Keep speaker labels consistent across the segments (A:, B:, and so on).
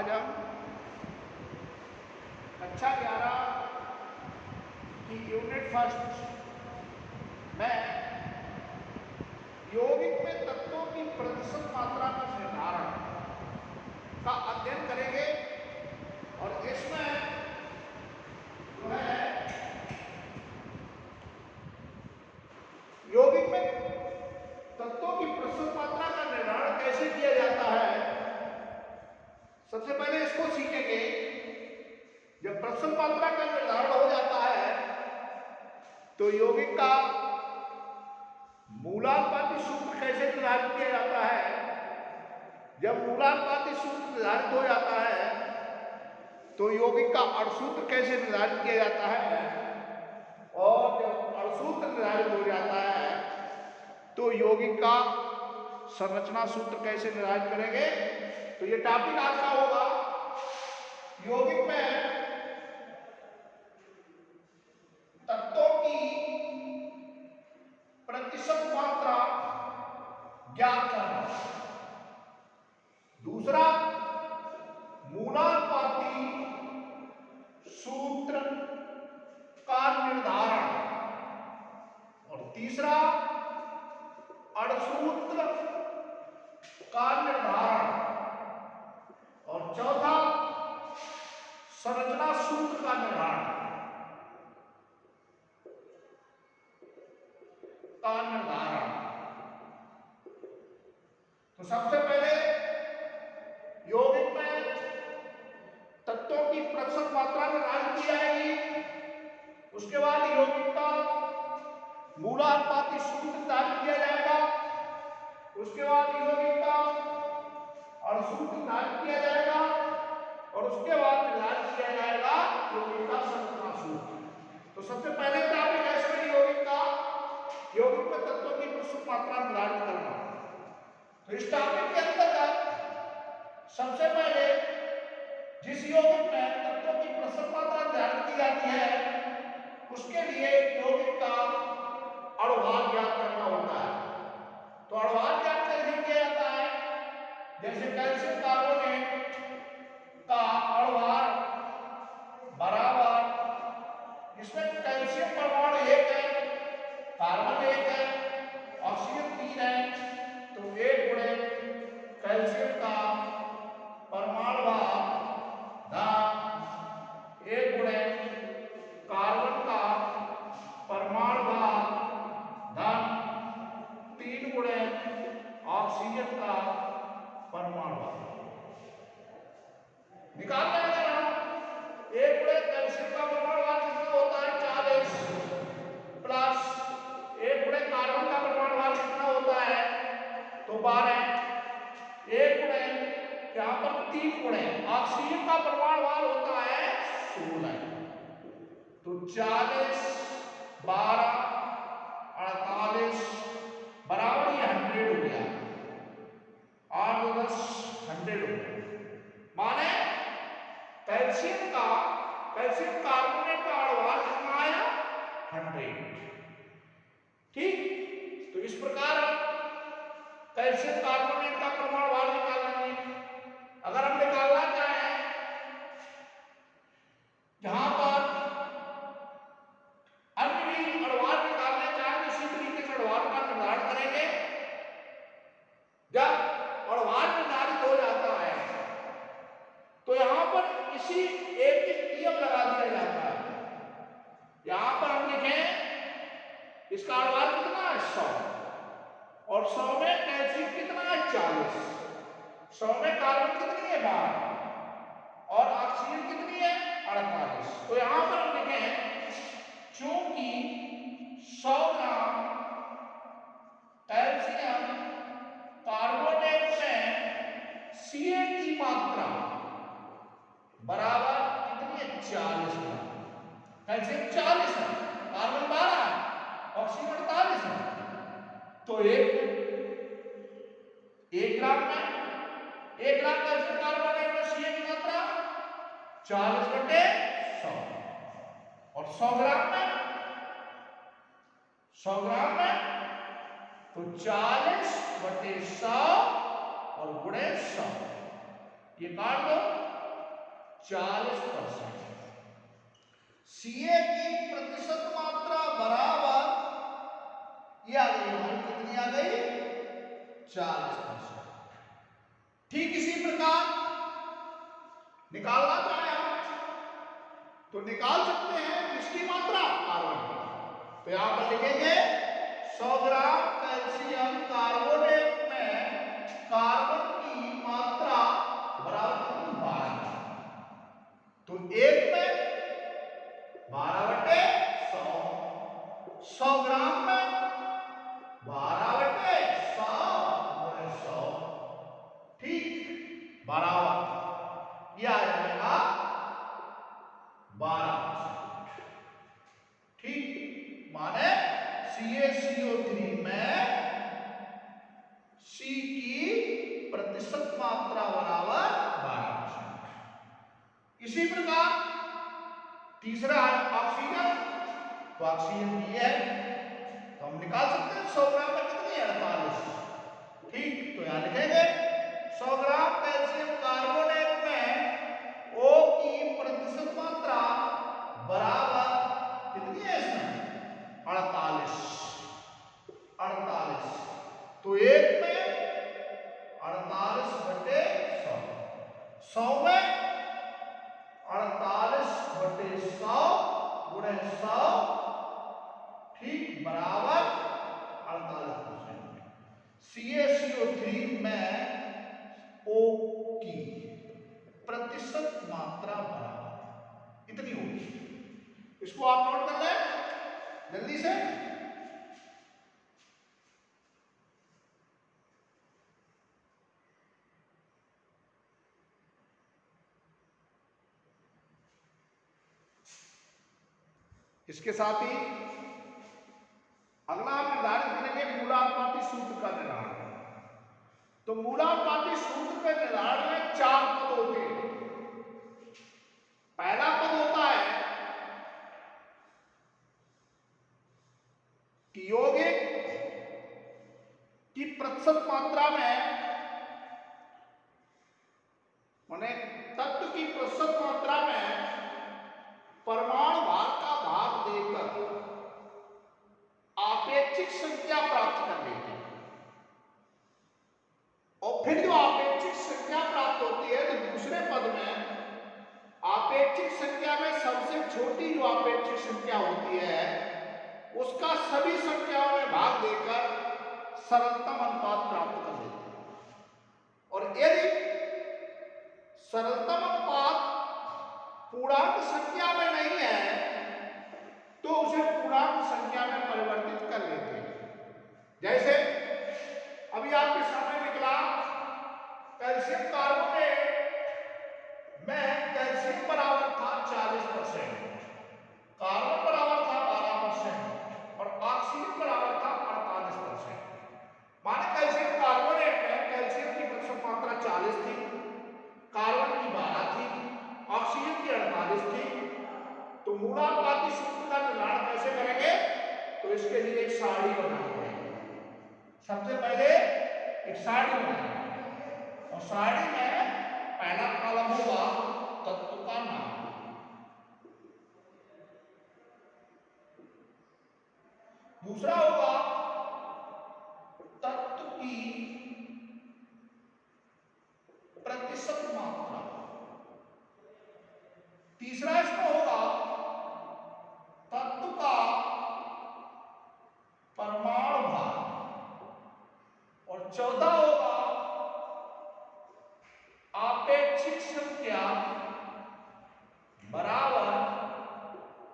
A: आज हम कक्षा 11 की यूनिट फर्स्ट में यौगिक में तत्वों की प्रतिशत मात्रा का निर्धारण का अध्ययन करेंगे। और इसमें जो है यौगिक में तत्वों की प्रतिशत मात्रा का निर्धारण कैसे किया जाता है, सबसे पहले इसको सीखेंगे। जब प्रतिशत मात्रा का निर्धारण हो जाता है तो यौगिक का मूलानुपाती सूत्र कैसे निर्धारित किया जाता है। जब मूलानुपाती सूत्र निर्धारित हो जाता है तो यौगिक का अणुसूत्र कैसे निर्धारित किया जाता है, और जब अणुसूत्र निर्धारित हो जाता है तो यौगिक का संरचना सूत्र कैसे निर्धारित करेंगे। तो ये टॉपिक आज का होगा। यौगिक में तत्वों की प्रतिशत मात्रा ज्ञात करना। दूसरा, मूलानुपाती सूत्र का निर्धारण। और तीसरा, अणुसूत्र का निर्धारण। और चौथा, संरचना सूत्र का निर्धारण तो सबसे पहले यौगिक में तत्वों की प्रतिशत मात्रा निर्धारित की जाएगी। उसके बाद यौगिक का मूलानुपाती सूत्र निर्धारित किया जाएगा। उसके बाद यौगिक का अणुसूत्र निर्धारित किया जाएगा और उसके बाद निर्धारित किया जाएगा यौगिक का संरचना सूत्र। तो सबसे पहले टॉपिक है इसमें यौगिक में तत्वों की प्रतिशत मात्रा निर्धारित करना। तो इस टॉपिक के अंतर्गत सबसे पहले जिस यौगिक में तत्वों की प्रतिशत मात्रा निर्धारित की जाती है उसके लिए यौगिक का अणुभार ज्ञात करना होता है। तो अणुभार ज्ञात कैसे किया जाता है, जैसे कैल्शियम कार्बोनेट का अणुभार बराबर, इसमें कैल्शियम परमाणु 1 है, कार्बन 1 है, ऑक्सीजन 3 है। तो 1 गुणे कैल्शियम का परमाणु भार धन 1 गुणे कार्बन का परमाणु भार धन 3 गुणे ऑक्सीजन का परमाणु भार। निकालना है अगर हम 1 गुणे कैल्शियम का परमाणु भार कितना होता है 40 प्लस 1 गुणे कार्बन का परमाणु भार कितना होता है तो 12, 1 गुणे यहाँ पर 3 गुणे ऑक्सीजन का परमाणु भार होता है 16। तो 40 12 48 बराबर ये 100 हो गया। 8 और 10 100 हो गया। माने कैल्शियम कार्बोनेट का अणुभार कितना आया 100। ठीक, तो इस प्रकार कैल्शियम कार्बोनेट का परमाणु भार निकालेंगे। अगर हम निकालना चाहें जहां पर अन्य भी अणुभार निकालने चाहें इसी तरीके से अणुभार का निर्धारण करेंगे। जब अणुभार निर्धारित हो जाता है तो यहां पर इसी एक नियम लगा दिया जाता है। यहां पर हम लिखें इसका अणुभार कितना है 100 और 100 में कैल्शियम कितना है 40, 100 में कार्बन कितनी है 12 और ऑक्सीजन कितनी है 48। तो यहां पर हम लिखें चूंकि 100 ग्राम कैल्शियम कार्बोनेट में Ca की मात्रा बराबर कितनी है 40 ग्राम। कैल्शियम 40 है, कार्बन 12 है, ऑक्सीजन 48 है। तो 1 ग्राम में 1 ग्राम कैल्शियम कार्बोनेट में Ca की मात्रा 40/100 और 100 ग्राम में तो 40/100 और गुणे 100। ये काट दो 40%। Ca की प्रतिशत मात्रा बराबर, ये आ गई हमारी, कितनी आ गई? 40%। ठीक इसी प्रकार निकालना चाहे आप तो निकाल सकते हैं किसकी मात्रा? कार्बन की। तो यहां पर लिखेंगे 100 ग्राम कैल्शियम कार्बोनेट में कार्बन की मात्रा बराबर कितनी? 12। तो एक में 12/100, 100 ग्राम में 12/100 गुणे 100, ठीक, बराबर, यह आ जाएगा 12%। ठीक, माने CaCO3 में C की प्रतिशत मात्रा बराबर 12%। इसी प्रकार तीसरा ऑक्सीजन, तो ऑक्सीजन की है तो हम निकाल सकते हैं 100 ग्राम में कितनी है? 48। ठीक, तो यहां लिखेंगे 100 ग्राम कैल्शियम कार्बोनेट में O की प्रतिशत मात्रा बराबर कितनी है इसमें? 48। तो एक में 48/100, 100 में 48/100 गुणे 100, ठीक, बराबर 48%। CaCO3 में O की प्रतिशत मात्रा बराबर इतनी होगी। इसको आप नोट कर लें जल्दी से। इसके साथ ही अगला आप निर्धारित करेंगे मूलानुपाती सूत्र का निर्धारण। तो मूलानुपाती सूत्र के निर्धारण में 4 पद होते हैं। पहला पद होता है कि यौगिक की प्रतिशत मात्रा में, माने तत्व की प्रतिशत मात्रा में परमाणु भार का भाग देकर आपेक्षिक संख्या प्राप्त कर लेते हैं। और फिर जो आपेक्षिक संख्या प्राप्त होती है तो दूसरे पद में आपेक्षिक संख्या में सबसे छोटी जो आपेक्षिक संख्या होती है उसका सभी संख्याओं में भाग देकर सरलतम अनुपात प्राप्त कर लेते हैं। और यदि सरलतम अनुपात पूर्णांक संख्या में नहीं है तो उसे पूर्णांक संख्या में परिवर्तित कर लेते हैं। जैसे अभी आपके सामने निकला कैल्शियम कार्बोनेट में कैल्शियम बराबर था 40%, कार्बन बराबर था 12% और ऑक्सीजन बराबर था 48%। माने कैल्शियम कार्बोनेट में कैल्शियम की प्रतिशत मात्रा 40 थी, कार्बन की 12 थी, ऑक्सीजन की 48 थी। तो मूलानुपाती सूत्र का निर्धारण कैसे करेंगे? तो इसके लिए एक सारणी बनानी पड़ेगी। सबसे पहले एक सारणी बनाएंगे और सारणी में पहला कॉलम होगा तत्व का नाम, दूसरा होगा तत्व की प्रतिशत मात्रा, तीसरा इसमें होगा तत्व का परमाणु भार और चौथा होगा आपेक्षिक संख्या बराबर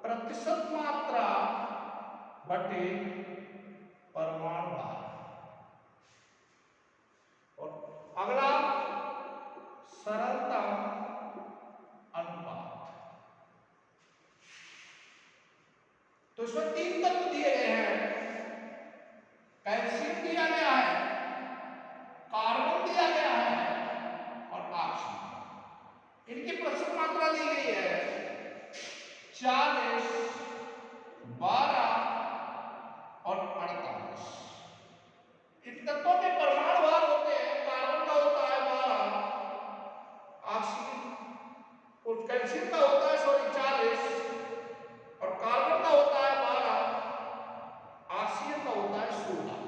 A: प्रतिशत मात्रा बटे परमाणु भार। और अगला सरलतम अनुपात। तो इसमें 3 तत्व दिए गए हैं, कैल्शियम दिया गया है, कार्बन दिया गया है और ऑक्सीजन। इनकी प्रतिशत मात्रा दी गई है 40, 12 और 48। इन तत्वों के परमाणु भार होते हैं, कार्बन का होता है 12, ऑक्सीजन को बेंजीन का होता है 40 और कार्बन का होता है 12, ऑक्सीजन का होता है 16।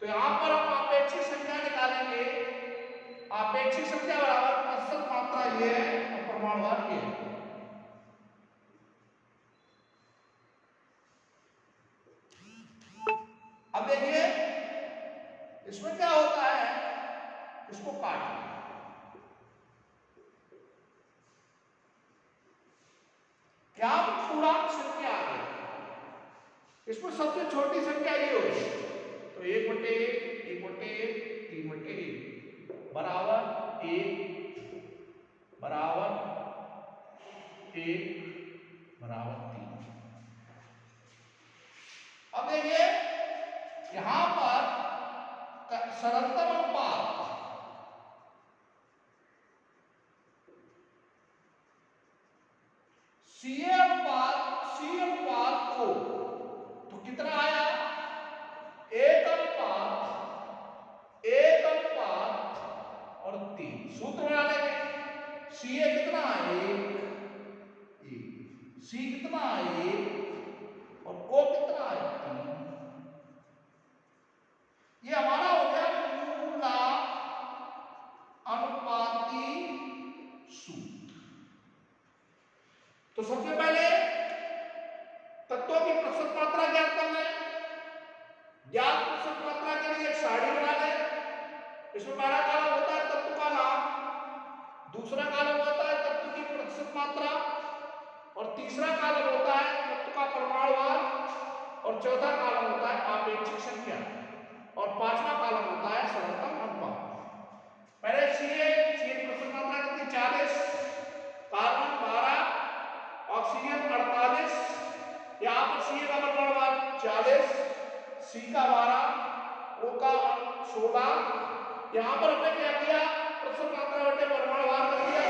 A: तो यहां पर हम आपेक्षिक संख्या निकालेंगे। आपेक्षिक संख्या बराबर प्रतिशत मात्रा ये है और परमाणु भार ये है। अब देखिए इसमें क्या होता है, इसको काट क्या पूर्णांक संख्या आ गई। इसमें सबसे छोटी संख्या ये होगी, तो 1/3/1 बराबर 1 बराबर 1 बराबर 3। अब देखिए यहां पर सरलतम अनुपात सी अनुपात ओ, तो कितना आया 1:1:3। सूत्र बना लेंगे। सी कितना है 1, सी कितना है 1 और ओ कितना है 3। ये हमारा हो गया मूला अनुपाती सूत्र। तो सबसे पहले तत्वों की प्रतिशत मात्रा ज्ञात कर लें। ज्ञात प्रतिशत मात्रा के लिए एक सारणी बना लें। इसमें पहला कॉलम होता है तत्व का नाम, दूसरा कॉलम होता है तत्व की प्रतिशत मात्रा और तीसरा कॉलम होता है तत्व का परमाणु भार और चौथा कॉलम होता है आपेक्षिक संख्या और पांचवा कॉलम होता है सरलतम अनुपात। पहले सी प्रतिशत मात्रा कितनी 40, कार्बन 12, ऑक्सीजन 48। यहां पर सी का परमाणु भार 40, सी का 12, ओ का 16। यहां पर हमने क्या किया प्रतिशत मात्रा बटे परमाणु भार कर दिया।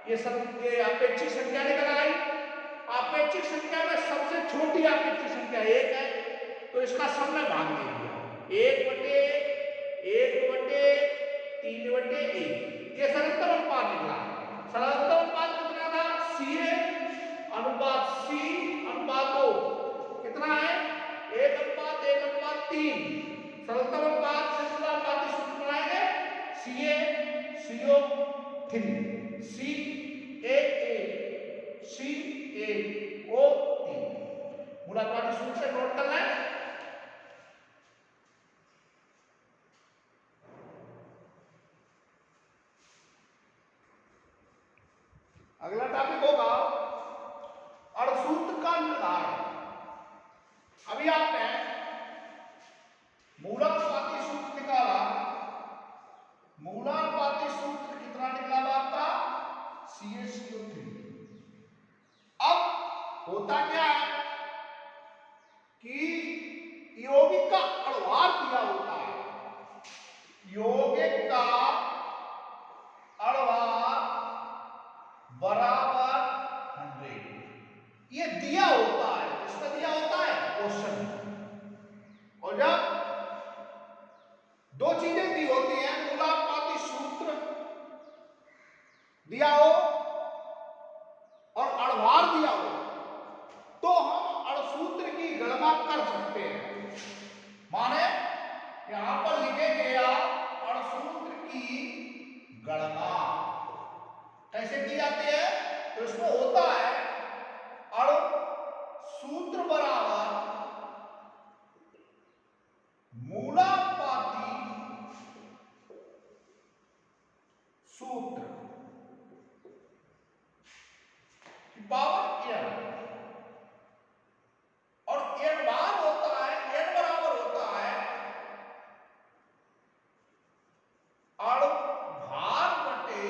A: ये सब ये आपेक्षिक संख्या निकल आई। आपेक्षिक संख्या में सबसे छोटी आपेक्षिक संख्या 1 है, तो इसका सब में भाग दे दिया 1/1/3/1। ये सरलतम अनुपात निकला। सरलतम अनुपात कितना था सी अनुपात सी अनुपात ओ कितना है 1:1:3। सरलतम अनुपात से अनुपाती सूत्र बनाएंगे CO3 CaCO3 मूलानुपाती सूत्र से नोट कर लें। अगला टॉपिक होगा अणुसूत्र का निर्धारण। अभी आपने मूलानुपाती सूत्र निकाला। मूलानुपाती सूत्र कितना निकला आपका CaCO3। अब होता क्या है कि यौगिक का अणुभार दिया होता है। यौगिक का अणुभार बराबर 100 ये दिया होता है। इसका दिया होता है क्वेश्चन। और जब दो चीजें दी होती हैं, मूलानुपाती सूत्र दिया हो और अणुभार दिया हो, तो हम अणुसूत्र की गणना कर सकते हैं। माने यहां पर लिखेंगे आप अणुसूत्र की गणना कैसे की जाती है। तो इसमें होता है अणु सूत्र बराबर मूलानुपाती सूत्र की पावर n और n बार होता है n बराबर होता है अणु भार बटे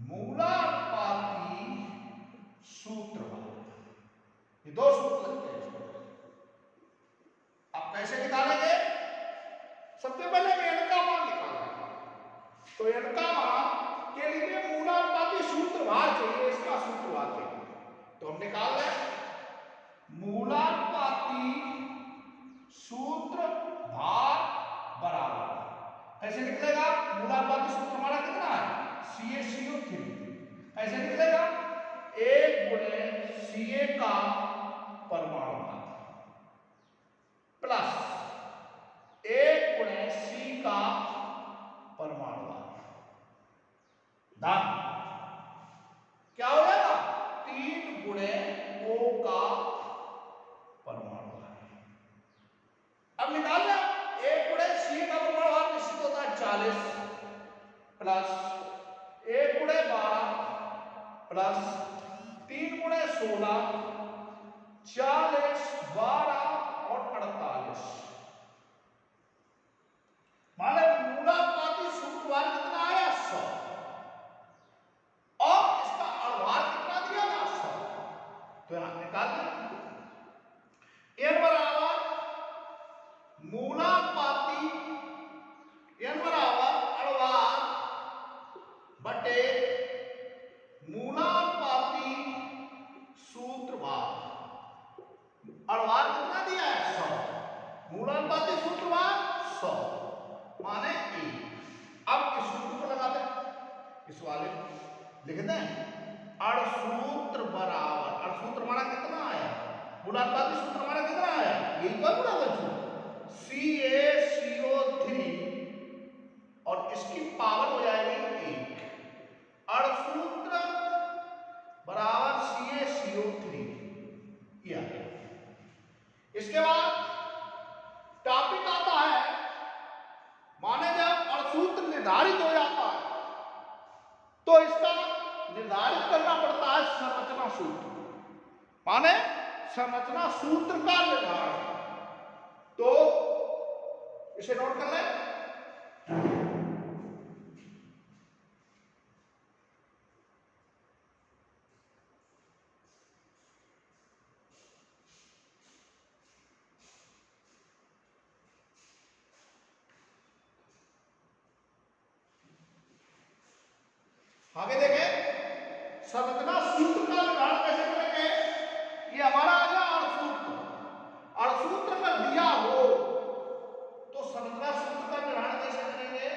A: मूलानुपाती सूत्र। ये दो सूत्र लगते हैं। आप कैसे निकालेंगे? सबसे पहले n का मान निकालेंगे। तो n का मान के लिए मूलानुपाती सूत्र भार चाहिए, इसका सूत्र भार चाहिए। तो हम निकाल लें मूलानुपाती सूत्र भार बराबर कैसे निकलेगा। मूलानुपाती सूत्र हमारा कितना है CaCO3 प्लस 1 × 12 प्लस 3 × 16 40 12 और 48। माने मूलानुपाती सूत्रवार कितना आया 100 और इसका अड़वार कितना दिया ना 100। तो यहां निकाल दें n बराबर मूलानुपाती n बराबर अड़वार बटे मूलानुपाती सूत्रवार। अड़वार कितना दिया है 100, मूलानुपाती सूत्रवार 100 माने 1। अब इस सूत्र को लगा दें, इस वाले लिख दें अड़सूत्र बराबर, अड़सूत्र हमारा कितना आया, मूलानुपाती सूत्र हमारा कितना आया, यही तो मूलानुपाती CaCO3 और इसकी पावर हो जाएगी 1। अड़सूत्र बराबर CaCO3 ये आ गया। इसके बाद टॉपिक आता है, माने जब अड़सूत्र निर्धारित हो जाता है तो इसका निर्धारित करना पड़ता है संरचना सूत्र, माने संरचना सूत्र का निर्धारण। तो इसे नोट कर लें। आगे देखें संरचना सूत्र का निर्धारण कैसे करेंगे। ये हमारा आ गया अड़सूत्र। अड़सूत्र अगर दिया हो तो संरचना सूत्र का निर्धारण कैसे करेंगे,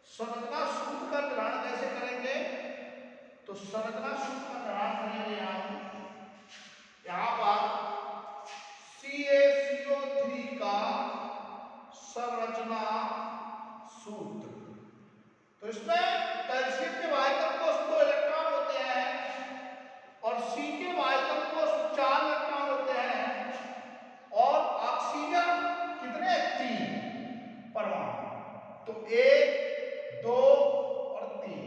A: संरचना सूत्र का निर्धारण कैसे करेंगे, तो संरचना सूत्र का निर्धारण करेंगे यहां पर CaCO3 का संरचना सूत्र। तो इसमें कैल्शियम के वायुतम कोष 2 इलेक्ट्रॉन होते हैं और C के वायुतम कोष 4 इलेक्ट्रॉन होते हैं और ऑक्सीजन कितने 3 परमाणु। तो 1 2 और 3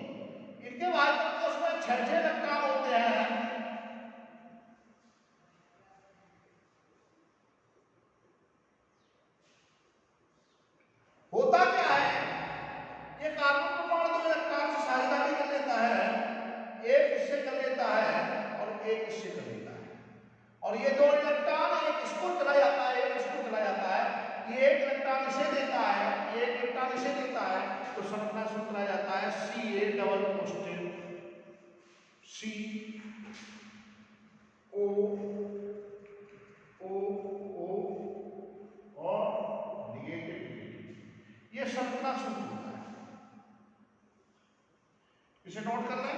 A: इनके वायुतम कोष में 6 इलेक्ट्रॉन होते हैं। होता क्या है, ये कार्बन परमाणु 2 इलेक्ट्रॉन से साझेदारी कर लेता है, एक इससे कर लेता है और एक इससे कर लेता है और ये 2 इलेक्ट्रॉन एक इसको चला जाता है एक इसको चला जाता है, ये एक इलेक्ट्रॉन इसे देता है ये एक इलेक्ट्रॉन इसे देता है। तो संरचना सूत्र आ जाता है Ca double positive CO O और नेगेटिव, ये संरचना सूत्र होता है। इसे नोट कर लें।